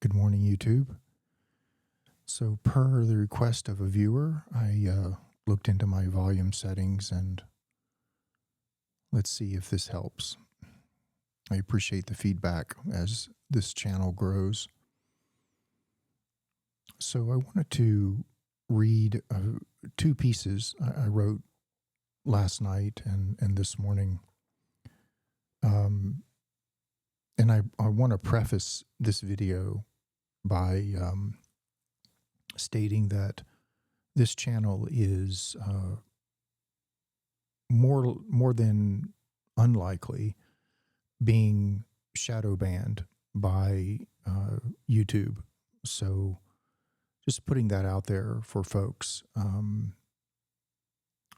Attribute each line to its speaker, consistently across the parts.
Speaker 1: Good morning, YouTube. So per the request of a viewer, I looked into my volume settings and let's see if this helps. I appreciate the feedback as this channel grows. So I wanted to read two pieces I wrote last night and this morning. And I want to preface this video by stating that this channel is more than unlikely being shadow banned by YouTube. So just putting that out there for folks.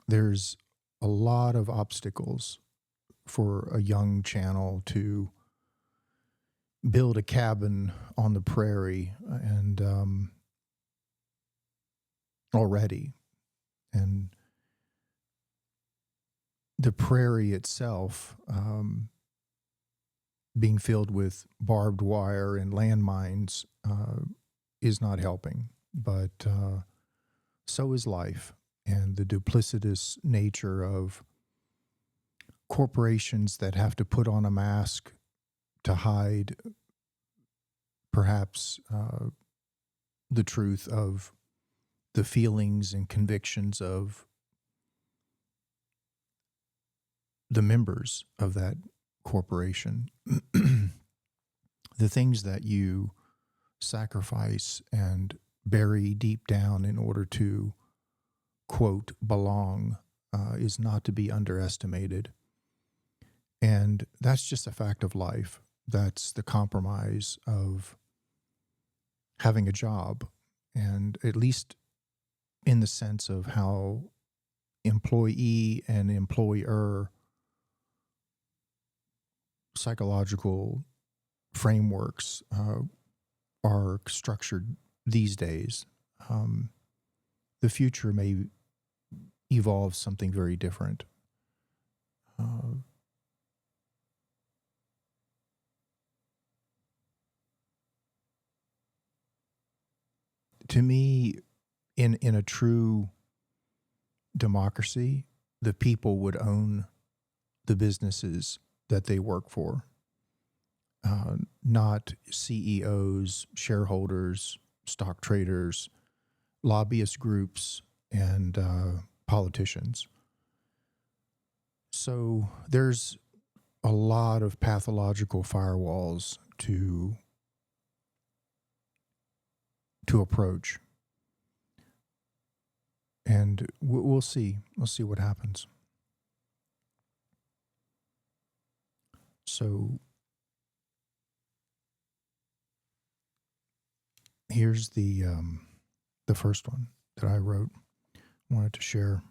Speaker 1: There's a lot of obstacles for a young channel to build a cabin on the prairie and already. And the prairie itself being filled with barbed wire and landmines is not helping, but so is life and the duplicitous nature of corporations that have to put on a mask to hide perhaps the truth of the feelings and convictions of the members of that corporation. The things that you sacrifice and bury deep down in order to, quote, belong is not to be underestimated. And that's just a fact of life. That's the compromise of having a job, and at least in the sense of how employee and employer psychological frameworks are structured these days. The future may evolve something very different. To me, in a true democracy, the people would own the businesses that they work for, not CEOs, shareholders, stock traders, lobbyist groups, and politicians. So there's a lot of pathological firewalls to approach. And we'll see. We'll see what happens. So here's the first one that I wrote. Wanted to share.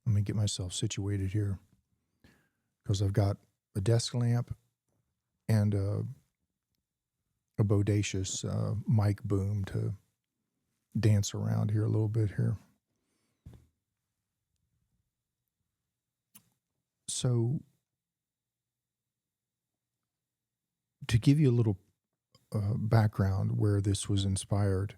Speaker 1: Let me get myself situated here because I've got a desk lamp and a bodacious mic boom to dance around here a little bit here. So to give you a little background where this was inspired,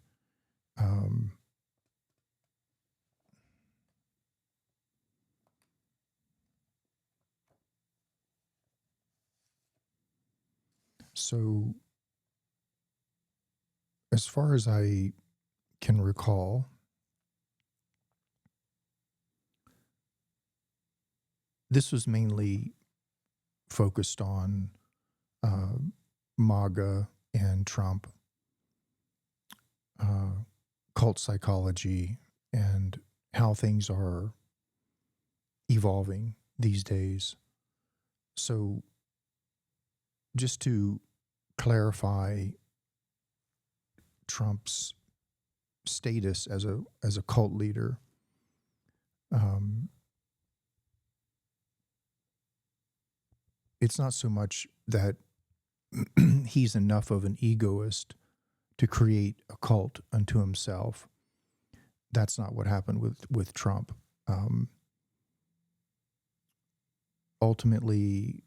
Speaker 1: so as far as I can recall, this was mainly focused on MAGA and Trump, cult psychology, and how things are evolving these days. So just to clarify Trump's status as a cult leader, it's not so much that he's enough of an egoist to create a cult unto himself. That's not what happened with Trump. Ultimately,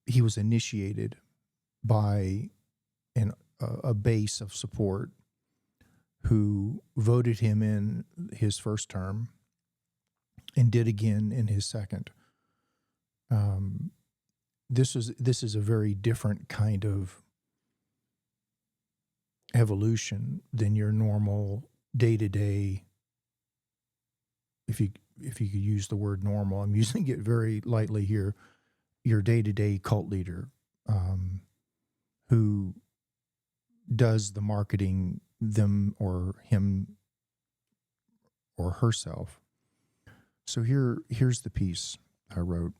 Speaker 1: he was initiated by and a base of support who voted him in his first term and did again in his second. This is a very different kind of evolution than your normal day-to-day. If you could use the word normal, I'm using it very lightly here. Your day-to-day cult leader, who does the marketing, them or him or herself. So here's the piece I wrote.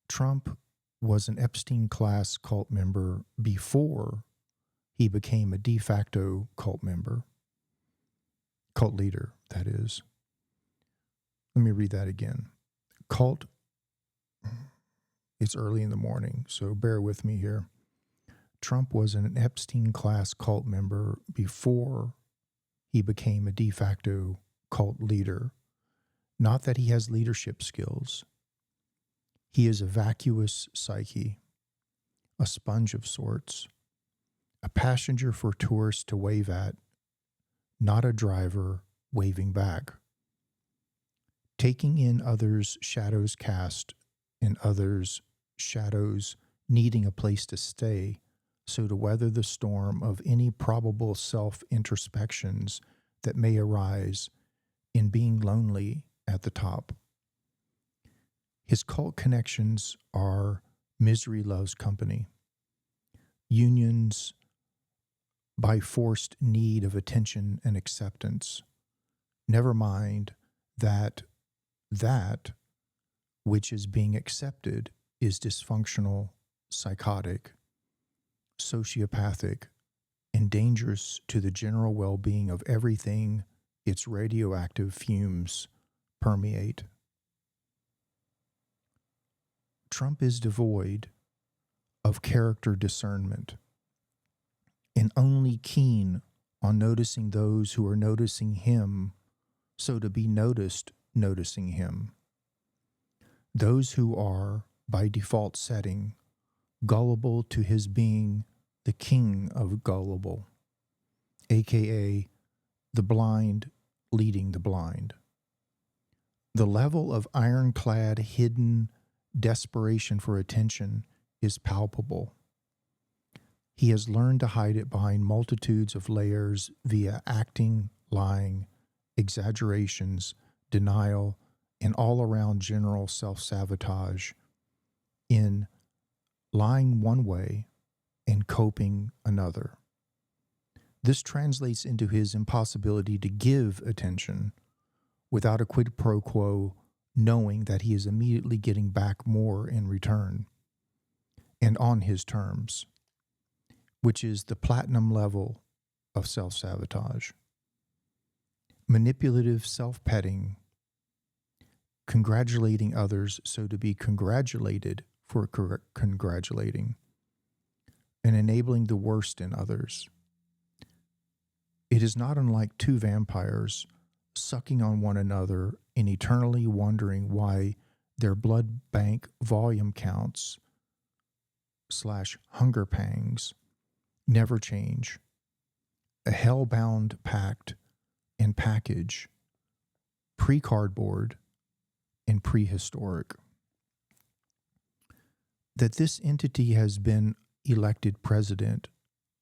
Speaker 1: Trump was an Epstein-class cult member before he became a de facto cult member. Cult leader, that is. Let me read that again. It's early in the morning, so bear with me here. Trump was an Epstein-class cult member before he became a de facto cult leader. Not that he has leadership skills. He is a vacuous psyche, a sponge of sorts, a passenger for tourists to wave at, not a driver waving back. Taking in others' shadows cast and others' shadows needing a place to stay, so to weather the storm of any probable self-introspections that may arise in being lonely at the top. His cult connections are misery loves company, unions by forced need of attention and acceptance. Never mind that which is being accepted is dysfunctional, psychotic, sociopathic, and dangerous to the general well-being of everything its radioactive fumes permeate. Trump is devoid of character discernment and only keen on noticing those who are noticing him, so to be noticed noticing him. Those who are, by default setting, gullible to his being the king of gullible, aka the blind leading the blind. The level of ironclad hidden desperation for attention is palpable. He has learned to hide it behind multitudes of layers via acting, lying, exaggerations, denial, and all-around general self-sabotage in lying one way and coping another. This translates into his impossibility to give attention without a quid pro quo, knowing that he is immediately getting back more in return and on his terms, which is the platinum level of self-sabotage. Manipulative self-petting, congratulating others so to be congratulated for congratulating, and enabling the worst in others. It is not unlike two vampires sucking on one another and eternally wondering why their blood bank volume counts / hunger pangs never change. A hell-bound pact and package, pre-cardboard and prehistoric. That this entity has been elected president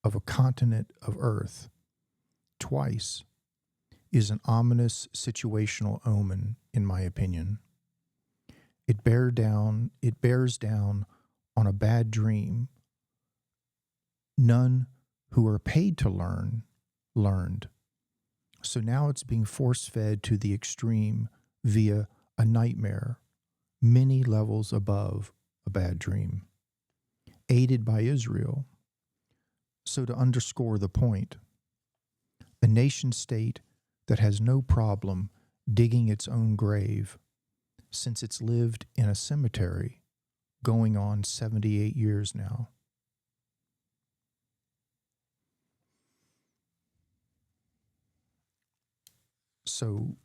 Speaker 1: of a continent of Earth twice is an ominous situational omen, in my opinion. It bears down on a bad dream. None who are paid to learn learned. So now it's being force-fed to the extreme via a nightmare, many levels above a bad dream, aided by Israel. So to underscore the point, a nation-state that has no problem digging its own grave since it's lived in a cemetery going on 78 years now. So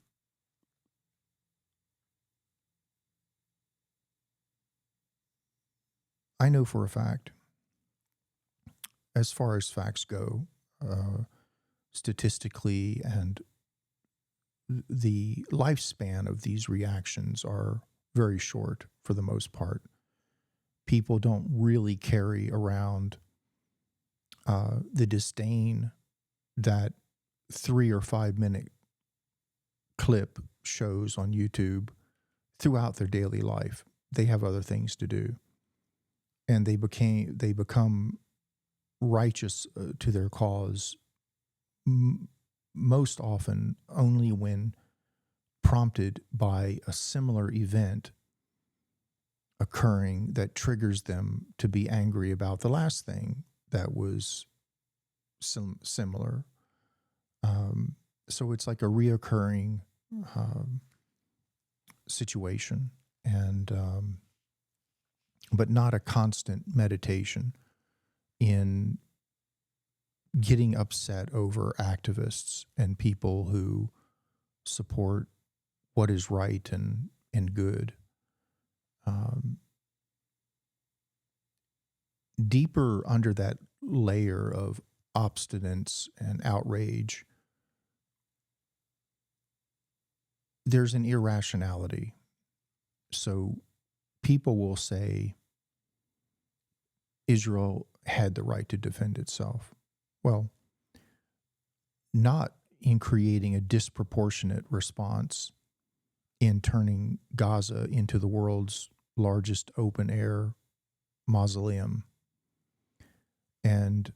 Speaker 1: I know for a fact, as far as facts go, statistically, and the lifespan of these reactions are very short for the most part. People don't really carry around the disdain that 3 or 5 minute clip shows on YouTube throughout their daily life. They have other things to do, and they become righteous to their cause most often only when prompted by a similar event occurring that triggers them to be angry about the last thing that was similar. So it's like a reoccurring situation, and but not a constant meditation in getting upset over activists and people who support what is right and good. Deeper under that layer of obstinance and outrage, there's an irrationality. So people will say Israel had the right to defend itself. Well, not in creating a disproportionate response in turning Gaza into the world's largest open-air mausoleum and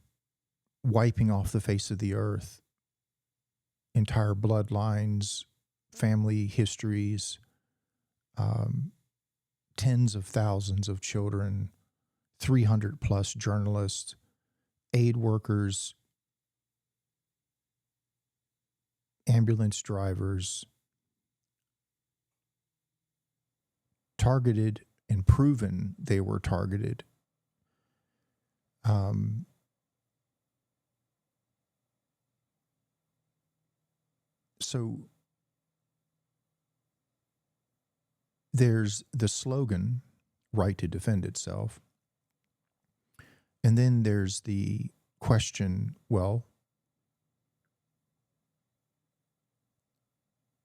Speaker 1: wiping off the face of the earth entire bloodlines, family histories, tens of thousands of children, 300 plus journalists, aid workers, ambulance drivers, targeted and proven they were targeted. So there's the slogan, right to defend itself. And then there's the question, well,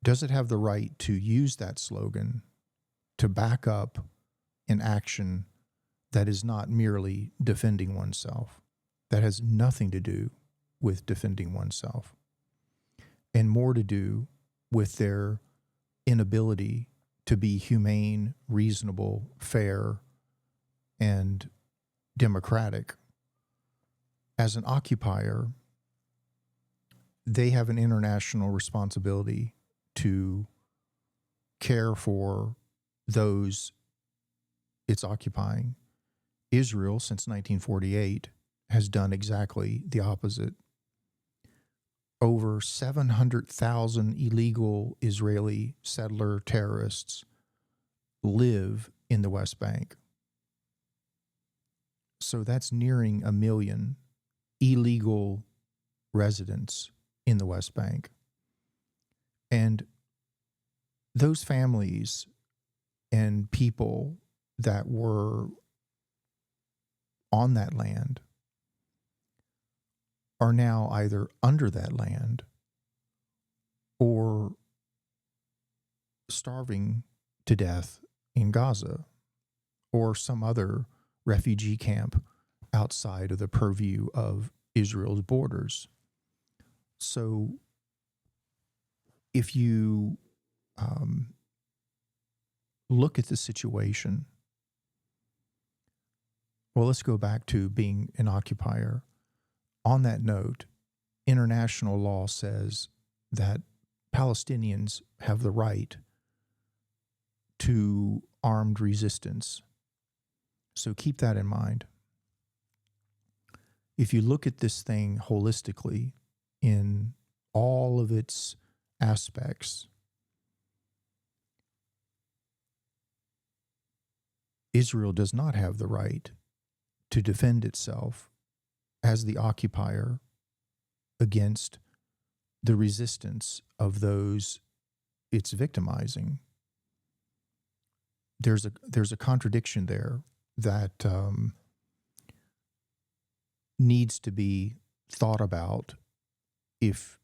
Speaker 1: does it have the right to use that slogan to back up an action that is not merely defending oneself, that has nothing to do with defending oneself, and more to do with their inability to be humane, reasonable, fair, and democratic? As an occupier, they have an international responsibility to care for those it's occupying. Israel, since 1948, has done exactly the opposite. Over 700,000 illegal Israeli settler terrorists live in the West Bank. So that's nearing 1 million illegal residents in the West Bank. And those families and people that were on that land are now either under that land or starving to death in Gaza or some other refugee camp outside of the purview of Israel's borders. So if you look at the situation, well, let's go back to being an occupier. On that note, international law says that Palestinians have the right to armed resistance. So keep that in mind. If you look at this thing holistically in all of its aspects, Israel does not have the right to defend itself as the occupier against the resistance of those it's victimizing. There's a contradiction there that needs to be thought about if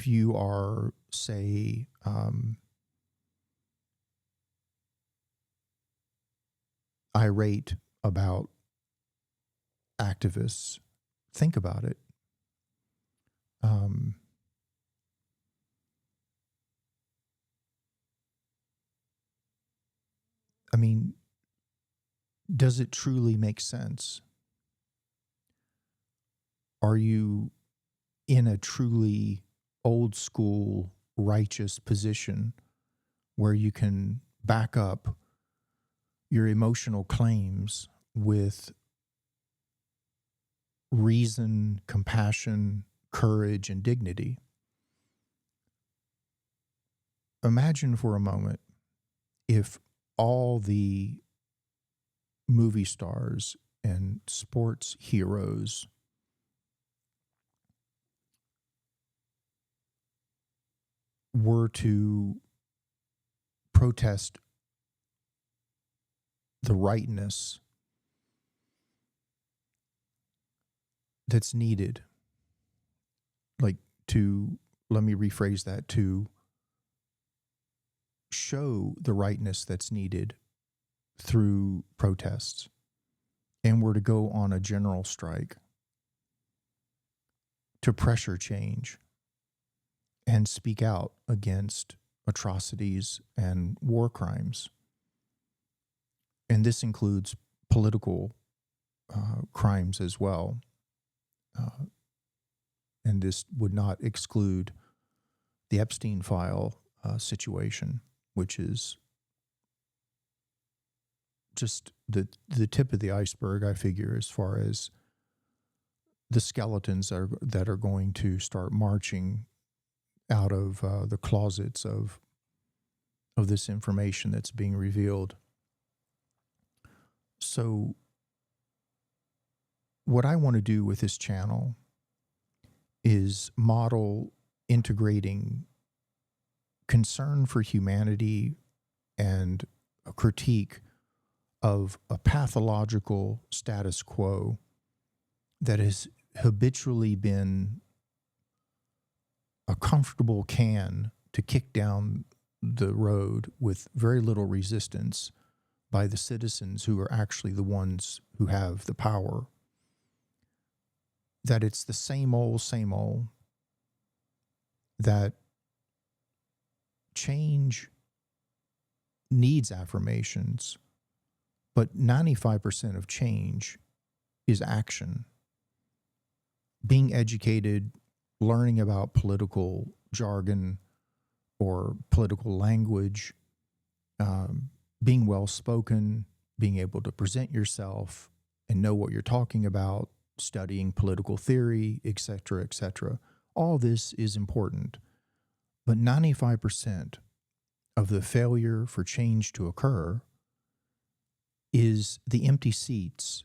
Speaker 1: you are, say, irate about activists. Think about it. I mean, does it truly make sense? Are you in a truly old school righteous position where you can back up your emotional claims with reason, compassion, courage, and dignity? Imagine for a moment if all the movie stars and sports heroes were to protest the rightness that's needed, like to, let me rephrase that, to show the rightness that's needed through protests, and were to go on a general strike to pressure change and speak out against atrocities and war crimes. And this includes political crimes as well. And this would not exclude the Epstein file situation, which is just the tip of the iceberg, I figure, as far as the skeletons that are going to start marching out of the closets of this information that's being revealed. So what I want to do with this channel is model integrating concern for humanity and a critique of a pathological status quo that has habitually been a comfortable can to kick down the road with very little resistance by the citizens who are actually the ones who have the power. That it's the same old, that change needs affirmations, but 95% of change is action. Being educated, learning about political jargon or political language, being well-spoken, being able to present yourself and know what you're talking about, studying political theory, etc., etc. All this is important, but 95% of the failure for change to occur is the empty seats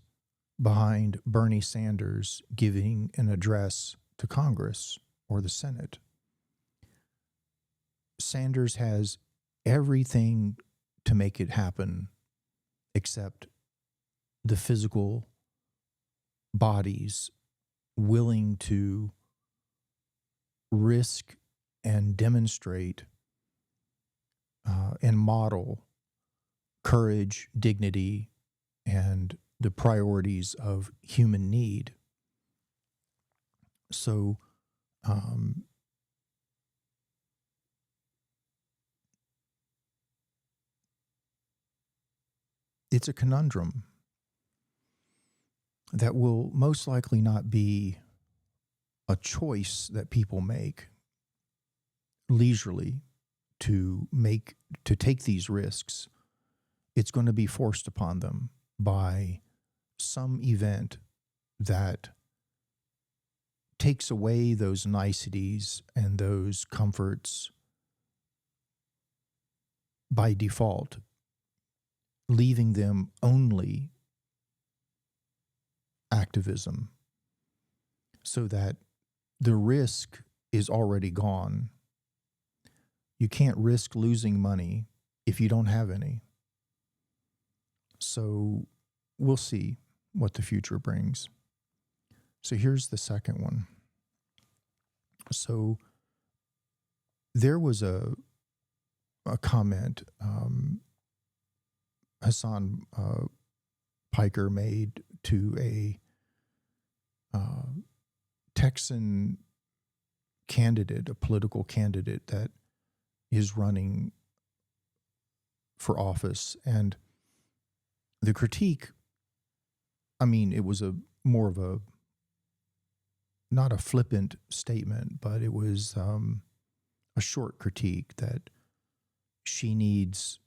Speaker 1: behind Bernie Sanders giving an address to Congress or the Senate. Sanders has everything to make it happen except the physical bodies willing to risk and demonstrate and model courage, dignity, and the priorities of human need. So, it's a conundrum that will most likely not be a choice that people make leisurely to take these risks. It's going to be forced upon them by some event that takes away those niceties and those comforts by default, leaving them only activism, so that the risk is already gone. You can't risk losing money if you don't have any. So we'll see what the future brings. So here's the second one. So there was a comment Hasan Piker made to a Texan candidate, a political candidate that is running for office. And the critique, I mean, it was more of a, not a flippant statement, but it was a short critique that she needs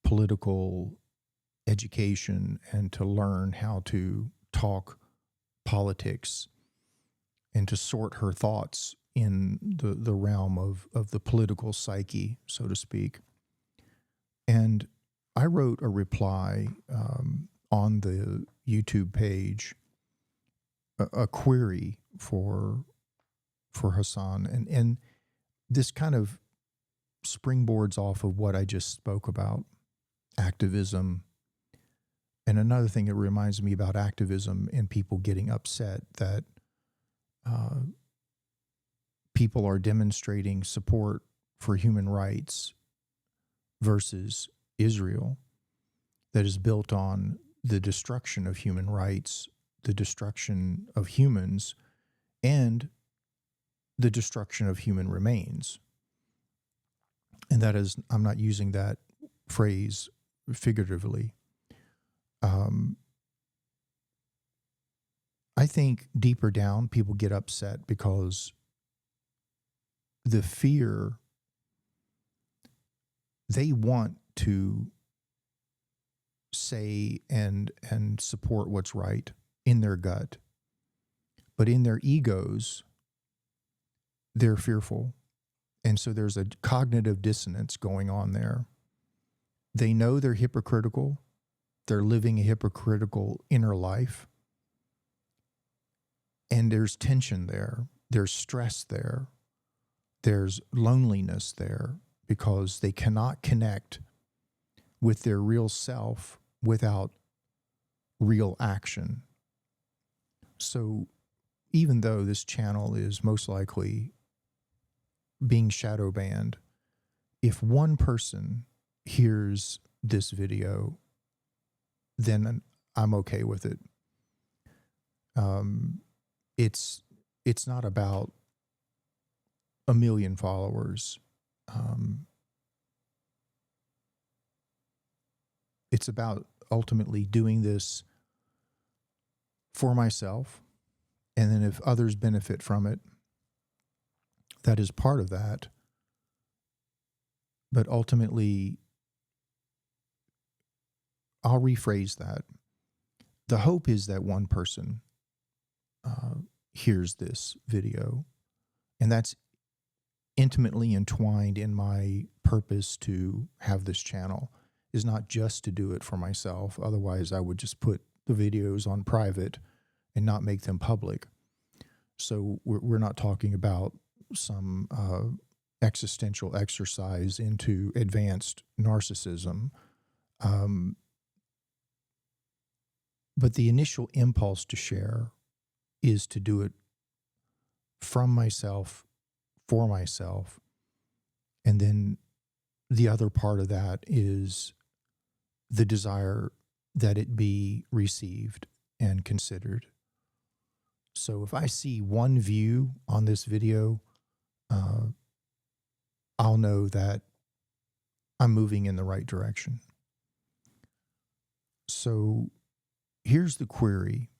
Speaker 1: political education and to learn how to talk politics and to sort her thoughts in the realm of the political psyche, so to speak. And I wrote a reply on the YouTube page, a query for Hasan, and this kind of springboards off of what I just spoke about, activism. And another thing it reminds me about activism and people getting upset that people are demonstrating support for human rights versus Israel that is built on the destruction of human rights, the destruction of humans, and the destruction of human remains. And that is, I'm not using that phrase figuratively. I think deeper down, people get upset because the fear, they want to say and support what's right in their gut, but in their egos, they're fearful. And so there's a cognitive dissonance going on there. They know they're hypocritical. They're living a hypocritical inner life. And there's tension there. There's stress there. There's loneliness there because they cannot connect with their real self without real action. So even though this channel is most likely being shadow banned, if one person hears this video, then I'm okay with it. It's not about a million followers. It's about ultimately doing this for myself. And then if others benefit from it, that is part of that. But ultimately, I'll rephrase that. The hope is that one person hears this video, and that's intimately entwined in my purpose to have this channel, is not just to do it for myself. Otherwise, I would just put the videos on private and not make them public. So we're not talking about some existential exercise into advanced narcissism. But the initial impulse to share is to do it from myself, for myself. And then the other part of that is the desire that it be received and considered. So if I see one view on this video, I'll know that I'm moving in the right direction. So here's the query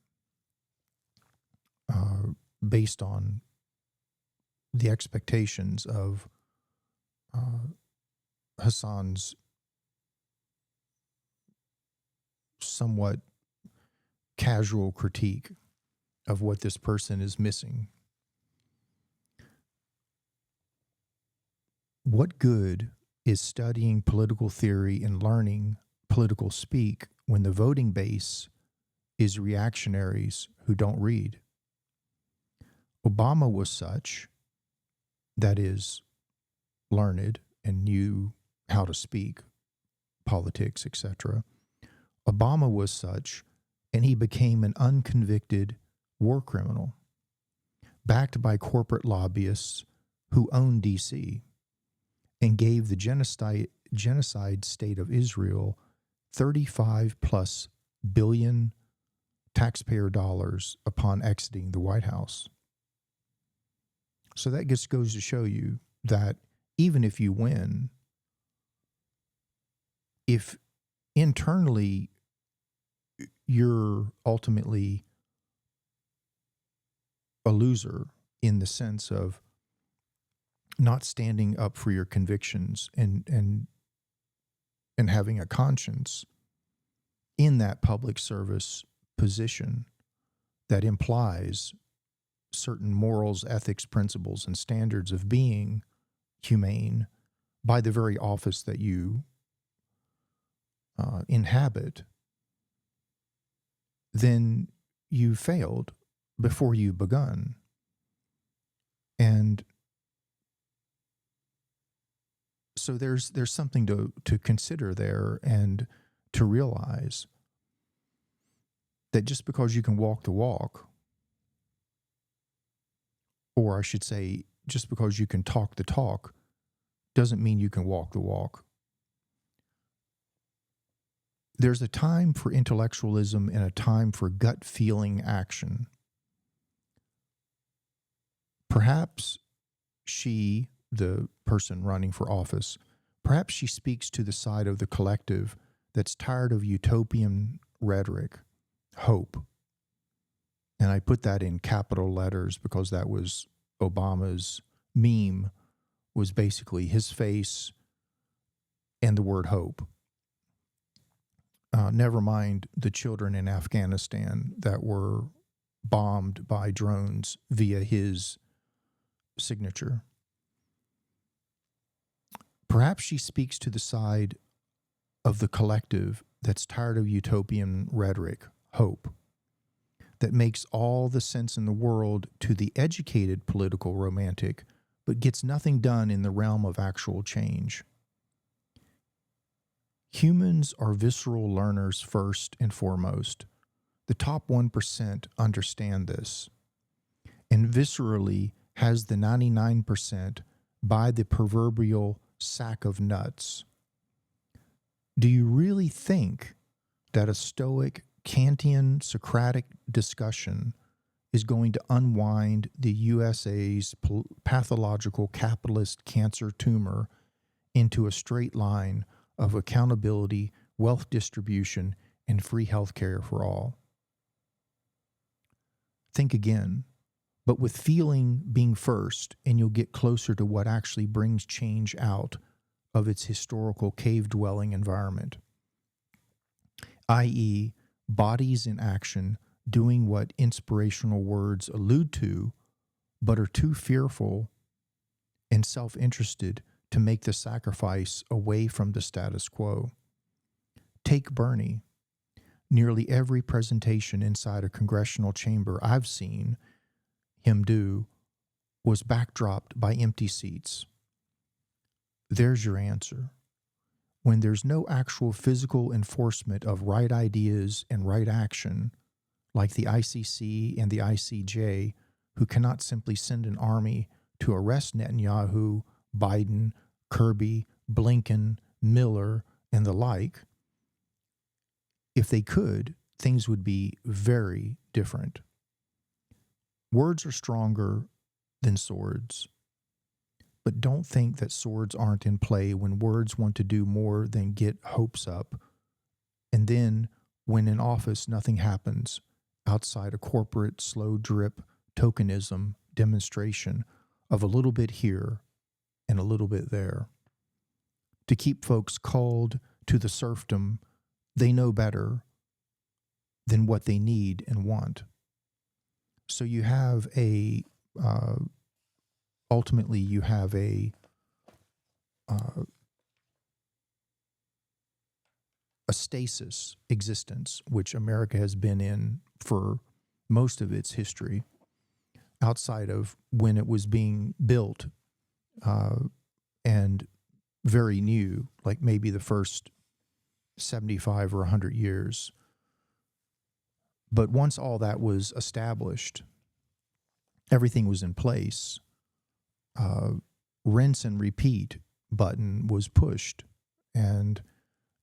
Speaker 1: based on the expectations of Hasan's somewhat casual critique of what this person is missing. What good is studying political theory and learning political speak when the voting base is reactionaries who don't read? Obama was such, that is, learned and knew how to speak politics, etc. Obama was such, and he became an unconvicted war criminal, backed by corporate lobbyists who owned D.C., and gave the genocide state of Israel 35 plus billion taxpayer dollars upon exiting the White House. So that just goes to show you that even if you win, if internally you're ultimately a loser in the sense of not standing up for your convictions and having a conscience in that public service position that implies certain morals, ethics, principles, and standards of being humane by the very office that you inhabit, then you failed before you've begun. And so there's something to consider there, and to realize that just because you can walk the walk, or I should say, just because you can talk the talk, doesn't mean you can walk the walk. There's a time for intellectualism and a time for gut feeling action. Perhaps she, the person running for office, perhaps she speaks to the side of the collective that's tired of utopian rhetoric, hope. And I put that in capital letters because that was Obama's meme, was basically his face and the word hope. Never mind the children in Afghanistan that were bombed by drones via his signature. Perhaps she speaks to the side of the collective that's tired of utopian rhetoric, hope, that makes all the sense in the world to the educated political romantic, but gets nothing done in the realm of actual change. Humans are visceral learners first and foremost. The top 1% understand this, and viscerally has the 99% by the proverbial sack of nuts. Do you really think that a Stoic, Kantian, Socratic discussion is going to unwind the USA's pathological capitalist cancer tumor into a straight line of accountability, wealth distribution, and free health care for all? Think again, but with feeling being first, and you'll get closer to what actually brings change out of its historical cave-dwelling environment, i.e., bodies in action doing what inspirational words allude to, but are too fearful and self-interested to make the sacrifice away from the status quo. Take Bernie. Nearly every presentation inside a congressional chamber I've seen him do was backdropped by empty seats. There's your answer. When there's no actual physical enforcement of right ideas and right action, like the ICC and the ICJ, who cannot simply send an army to arrest Netanyahu, Biden, Kirby, Blinken, Miller, and the like, if they could, things would be very different. Words are stronger than swords. But don't think that swords aren't in play when words want to do more than get hopes up. And then, when in office nothing happens outside a corporate slow drip tokenism demonstration of a little bit here and a little bit there. To keep folks culled to the serfdom they know better than what they need and want. So you have ultimately you have a stasis existence, which America has been in for most of its history, outside of when it was being built and very new, like maybe the first 75 or 100 years. But once all that was established, everything was in place, rinse and repeat button was pushed, and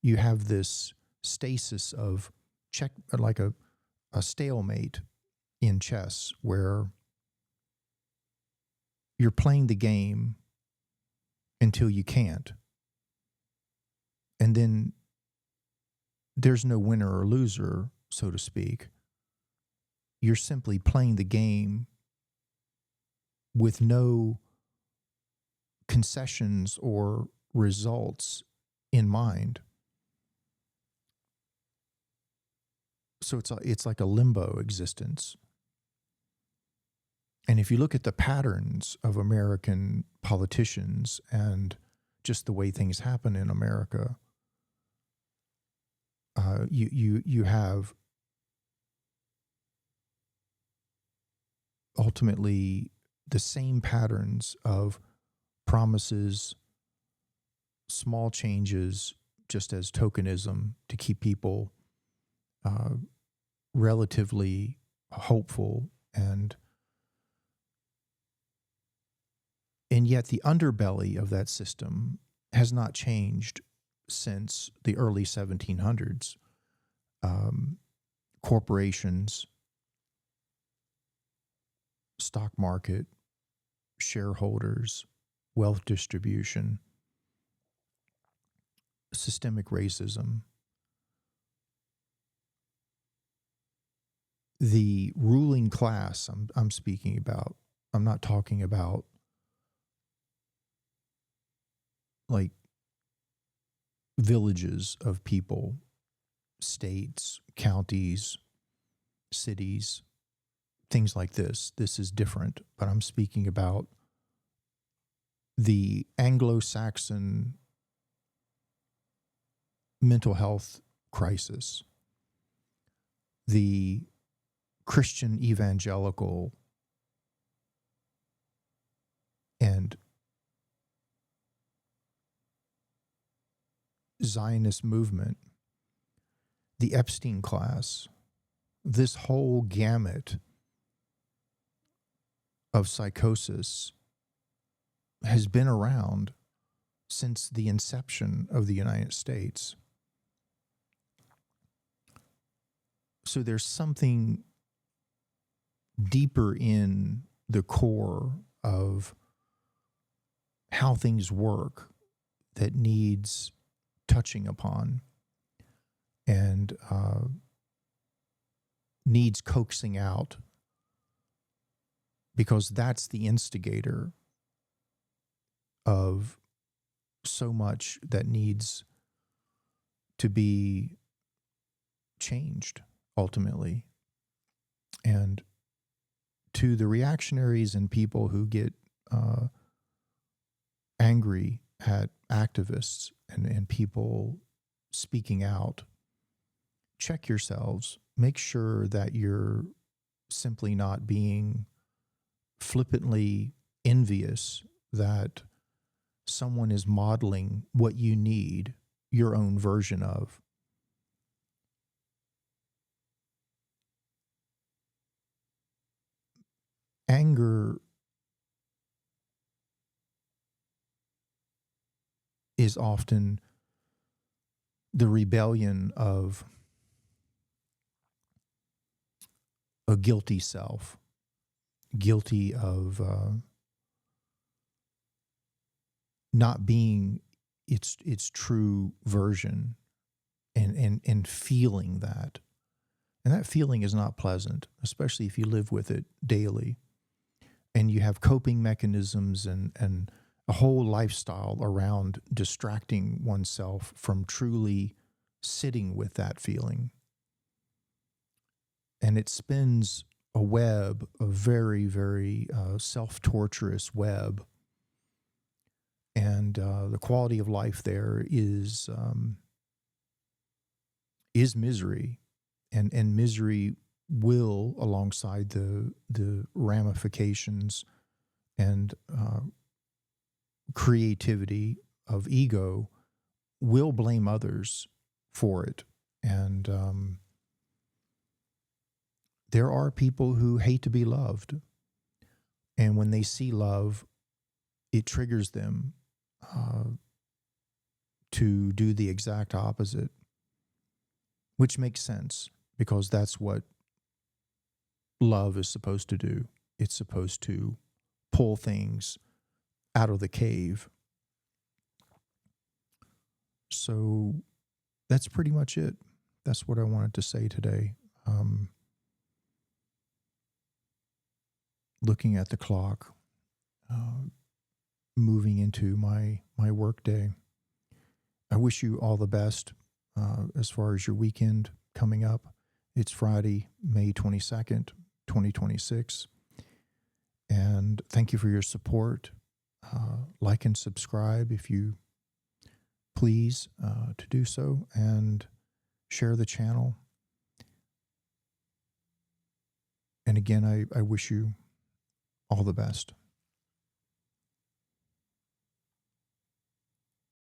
Speaker 1: you have this stasis of check, like a stalemate in chess, where you're playing the game until you can't. And then there's no winner or loser, so to speak. You're simply playing the game with no concessions or results in mind. So it's like a limbo existence. And if you look at the patterns of American politicians and just the way things happen in America, you have ultimately the same patterns of promises, small changes, just as tokenism to keep people relatively hopeful, and yet the underbelly of that system has not changed since the early 1700s. Corporations, stock market, shareholders, wealth distribution, systemic racism. The ruling class I'm speaking about, I'm not talking about like villages of people, states, counties, cities, things like this. This is different, but I'm speaking about the Anglo-Saxon mental health crisis, the Christian evangelical and Zionist movement, the Epstein class, this whole gamut of psychosis has been around since the inception of the United States. So there's something deeper in the core of how things work that needs touching upon and needs coaxing out, because that's the instigator of so much that needs to be changed ultimately. And to the reactionaries and people who get angry at activists and people speaking out, check yourselves. Make sure that you're simply not being flippantly envious that someone is modeling what you need, your own version of. Anger is often the rebellion of a guilty self, guilty of not being its true version, and feeling that. And that feeling is not pleasant, especially if you live with it daily. And you have coping mechanisms and a whole lifestyle around distracting oneself from truly sitting with that feeling. And it spins a web, a very, very self-torturous web. And the quality of life there is misery. And misery will, alongside the ramifications and creativity of ego, will blame others for it. And there are people who hate to be loved. And when they see love, it triggers them to do the exact opposite, which makes sense because that's what love is supposed to do. It's supposed to pull things out of the cave. So that's pretty much it. That's what I wanted to say today. Looking at the clock, moving into my work day. I wish you all the best as far as your weekend coming up. It's Friday, May 22nd, 2026. And thank you for your support. Like and subscribe if you please to do so, and share the channel. And again, I wish you all the best.